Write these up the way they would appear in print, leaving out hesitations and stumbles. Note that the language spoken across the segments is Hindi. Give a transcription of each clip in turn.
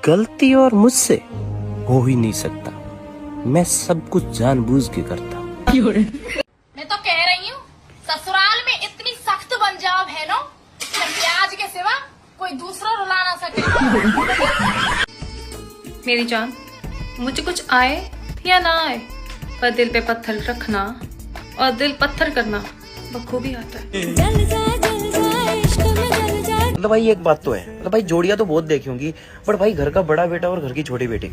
गलती और मुझसे हो ही नहीं सकता। मैं सब कुछ जानबूझ के करता। मैं तो कह रही हूँ ससुराल में इतनी सख्त बन जाओ बहनों कि प्याज के सिवा कोई दूसरा रुला ना सके। मेरी जान, मुझे कुछ आए या ना आए, पर दिल पे पत्थर रखना और दिल पत्थर करना बखूबी आता है। मतलब भाई एक बात तो है, मतलब भाई जोड़ियां तो बहुत देखी होंगी, बट भाई घर का बड़ा बेटा और घर की छोटी बेटी,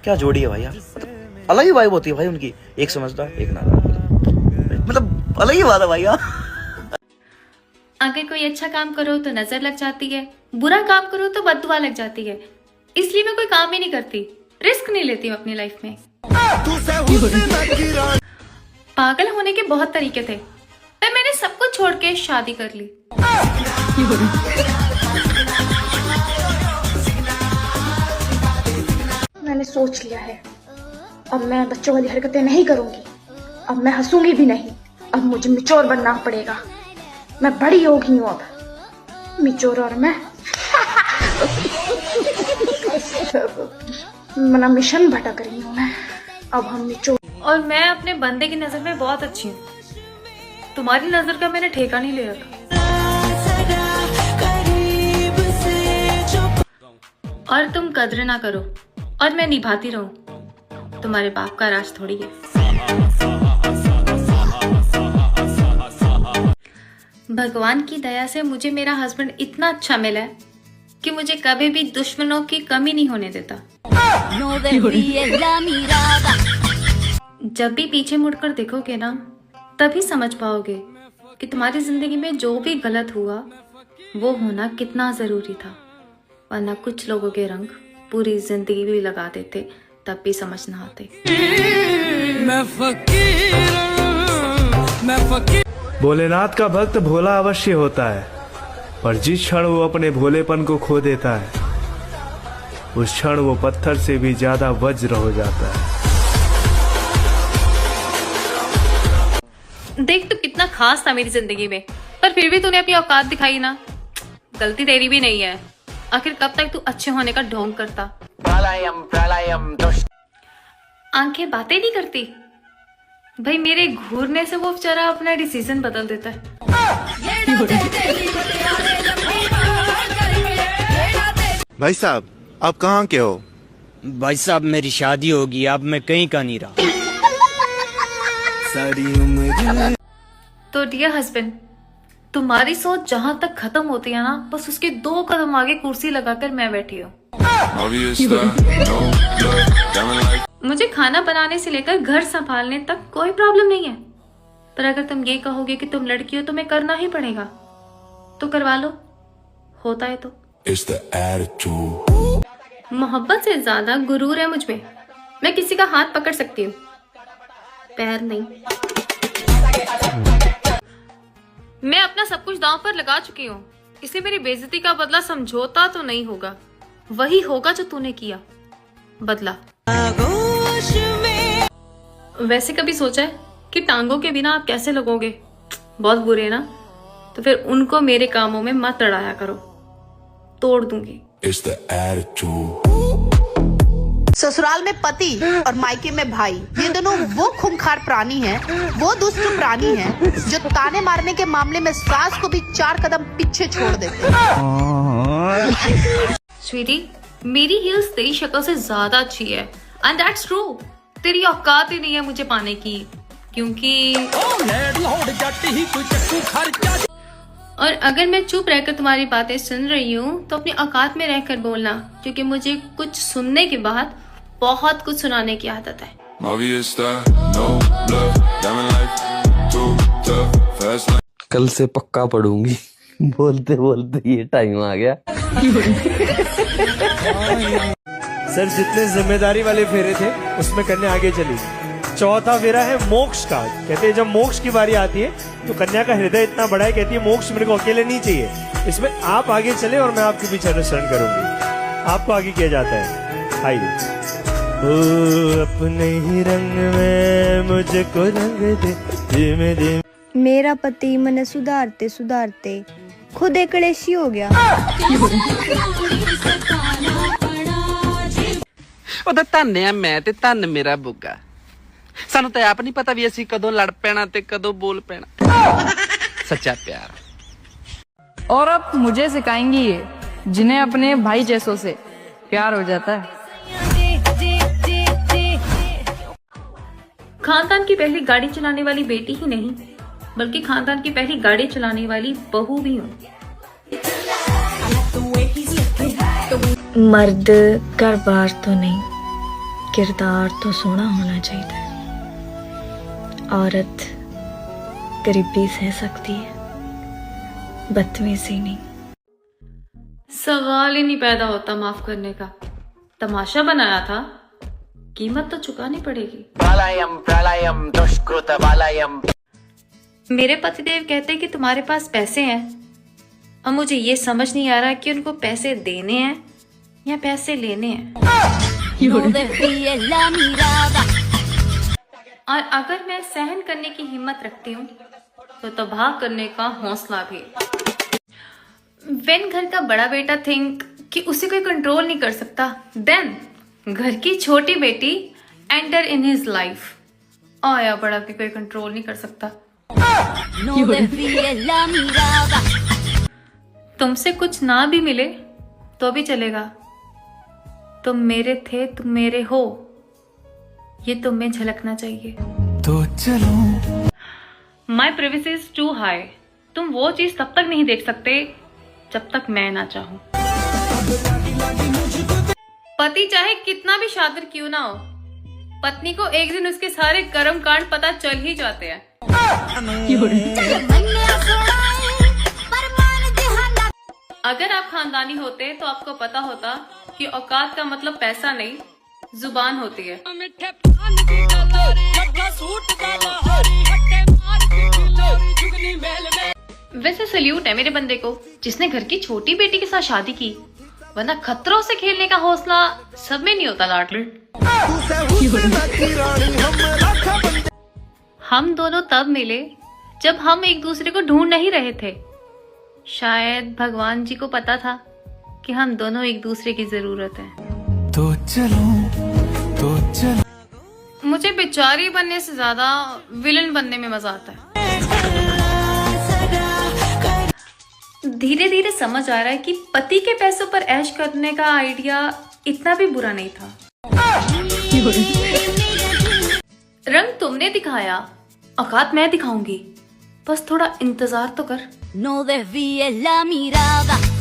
क्या जोड़ी है भाई यार। मतलब अलग ही वाइब होती है भाई उनकी, एक समझदार एक नादान, मतलब अलग ही बात है भाई यार। अगर कोई अच्छा काम करो तो नजर लग जाती है, बुरा काम करो तो बद्दुआ लग जाती है। इसलिए मैं कोई काम ही नहीं करती, रिस्क नहीं लेती हूँ अपनी लाइफ में। पागल होने के बहुत तरीके थे, पर मैंने सब कुछ छोड़ के शादी कर ली। मैंने सोच लिया है, अब मैं बच्चों वाली हरकतें नहीं करूंगी। अब मैं हंसूंगी भी नहीं। अब मुझे मिचोर बनना पड़ेगा। मैं बड़ी हो गई हूँ अब, मिचोर और मैं मना मिशन भटक रही हूँ मैं। अब हम मिचोर। और मैं अपने बंदे की नजर में बहुत अच्छी हूँ, तुम्हारी नजर का मैंने ठेका नहीं ले रखा। और तुम कद्र ना करो और मैं निभाती रहूं, तुम्हारे बाप का राज थोड़ी है। भगवान की दया से मुझे मेरा हस्बैंड इतना अच्छा मिला है कि मुझे कभी भी दुश्मनों की कमी नहीं होने देता। जब भी पीछे मुड़कर देखोगे ना, तभी समझ पाओगे कि तुम्हारी जिंदगी में जो भी गलत हुआ वो होना कितना जरूरी था। वरना कुछ लोगों के रंग पूरी जिंदगी भी लगा देते, तब भी समझ ना आते। भोलेनाथ का भक्त भोला अवश्य होता है, पर जिस क्षण वो अपने भोलेपन को खो देता है, उस क्षण वो पत्थर से भी ज्यादा वज्र हो जाता है। देख तू कितना खास था मेरी जिंदगी में, पर फिर भी तूने अपनी औकात दिखाई ना। गलती तेरी भी नहीं है, आखिर कब तक तू अच्छे होने का ढोंग करता। आंखें बातें नहीं करती भाई, मेरे घूरने से वो बेचारा अपना डिसीजन बदल देता है। भाई साहब आप कहाँ के हो? भाई साहब मेरी शादी होगी, अब मैं कहीं का नहीं रहा। तो डियर हस्बैंड, तुम्हारी सोच जहाँ तक खत्म होती है ना, बस उसके 2 कदम आगे कुर्सी लगाकर मैं बैठी हूँ। मुझे खाना बनाने से लेकर घर संभालने तक कोई प्रॉब्लम नहीं है, पर अगर तुम ये कहोगे कि तुम लड़की हो तो मैं करना ही पड़ेगा, तो करवा लो, होता है तो। मोहब्बत से ज्यादा गुरूर है मुझ में। मैं किसी का हाथ पकड़ सकती हूँ, पैर नहीं। मैं अपना सब कुछ दांव पर लगा चुकी हूँ, इसलिए मेरी बेइज्जती का बदला समझौता तो नहीं होगा, वही होगा जो तूने किया, बदला। वैसे कभी सोचा है कि टांगों के बिना आप कैसे लगोगे? बहुत बुरे ना, तो फिर उनको मेरे कामों में मत लड़ाया करो, तोड़ दूंगी। ससुराल में पति और मायके में भाई, ये दोनों वो खूंखार प्राणी हैं, वो दुष्ट प्राणी हैं जो ताने मारने के मामले में सास को भी 4 कदम पीछे छोड़ देते हैं। स्वीटी, मेरी हील्स तेरी शक्ल से ज्यादा अच्छी है, एंड दैट्स ट्रू। तेरी औकात ही नहीं है मुझे पाने की, क्योंकि और अगर मैं चुप रहकर तुम्हारी बातें सुन रही हूँ तो अपनी औकात में रहकर बोलना, क्योंकि मुझे कुछ सुनने के बाद बहुत कुछ सुनाने की आदत है। कल से पक्का पढ़ूंगी। बोलते बोलते ये टाइम आ गया। सर जितने जिम्मेदारी वाले फेरे थे उसमें कन्या आगे चली। चौथा फेरा है मोक्ष का। कहते हैं जब मोक्ष की बारी आती है तो कन्या का हृदय इतना बड़ा है, कहती है मोक्ष मेरे को अकेले नहीं चाहिए, इसमें आप आगे चले और मैं आपके पीछे अनुसरण करूंगी। आपको आगे किया जाता है। आइए। अपने ही रंग में मुझको रंग दे, धीमे धीमे। मेरा पति मन सुधारते सुधारते खुद एक क्लेशी हो गया। ਉਹਦਾ ਧੰਨ ਆ ਮੈਂ ਤੇ ਧੰਨ ਮੇਰਾ ਬੁੱਗਾ ਸਾਨੂੰ ਤਾਂ ਆਪ ਨਹੀਂ ਪਤਾ ਵੀ ਅਸੀਂ ਕਦੋਂ ਲੜ ਪੈਣਾ ਤੇ ਕਦੋਂ ਬੋਲ ਪੈਣਾ सच्चा प्यार। और अब मुझे सिखाएंगी ये जिन्हें अपने भाई जैसों से प्यार हो जाता है। खानदान की पहली गाड़ी चलाने वाली बेटी ही नहीं बल्कि खानदान की पहली गाड़ी चलाने वाली बहू भी हूँ। मर्द घर बार तो नहीं, किरदार तो सोना होना चाहिए। औरत गरीबी सह सकती है, बदतमीजी नहीं। सवाल ही नहीं पैदा होता माफ करने का। तमाशा बनाया था, कीमत तो चुकानी पड़ेगी। मेरे पतिदेव कहते हैं कि तुम्हारे पास पैसे हैं, और मुझे ये समझ नहीं आ रहा कि उनको पैसे देने हैं या पैसे लेने हैं। और अगर मैं सहन करने की हिम्मत रखती हूँ तो तबाह करने का हौसला भी। वेन घर का बड़ा बेटा थिंक कि उसे कोई कंट्रोल नहीं कर सकता, देन घर की छोटी बेटी एंटर इन हिज लाइफ। आया बड़ा कि कोई कंट्रोल नहीं कर सकता। तुमसे कुछ ना भी मिले तो भी चलेगा। तुम मेरे थे, तुम मेरे हो, ये तुम में झलकना चाहिए। तो चलो। माई प्रिवेसी इज टू हाई। तुम वो चीज तब तक नहीं देख सकते जब तक मैं ना चाहूं। पति चाहे कितना भी शातिर क्यों ना हो, पत्नी को एक दिन उसके सारे कर्म कांड पता चल ही जाते हैं। अगर आप खानदानी होते तो आपको पता होता कि औकात का मतलब पैसा नहीं, जुबान होती है। वैसे सल्यूट है मेरे बंदे को जिसने घर की छोटी बेटी के साथ शादी की, वरना खतरों से खेलने का हौसला सब में नहीं होता लाडली। हम दोनों तब मिले जब हम एक दूसरे को ढूंढ नहीं रहे थे। शायद भगवान जी को पता था कि हम दोनों एक दूसरे की जरूरत है। तो चलो। मुझे बेचारी बनने से ज्यादा विलन बनने में मजा आता है। धीरे धीरे समझ आ रहा है कि पति के पैसों पर ऐश करने का आइडिया इतना भी बुरा नहीं था। रंग तुमने दिखाया, औकात मैं दिखाऊंगी, बस थोड़ा इंतजार तो कर। No desvíes la mirada.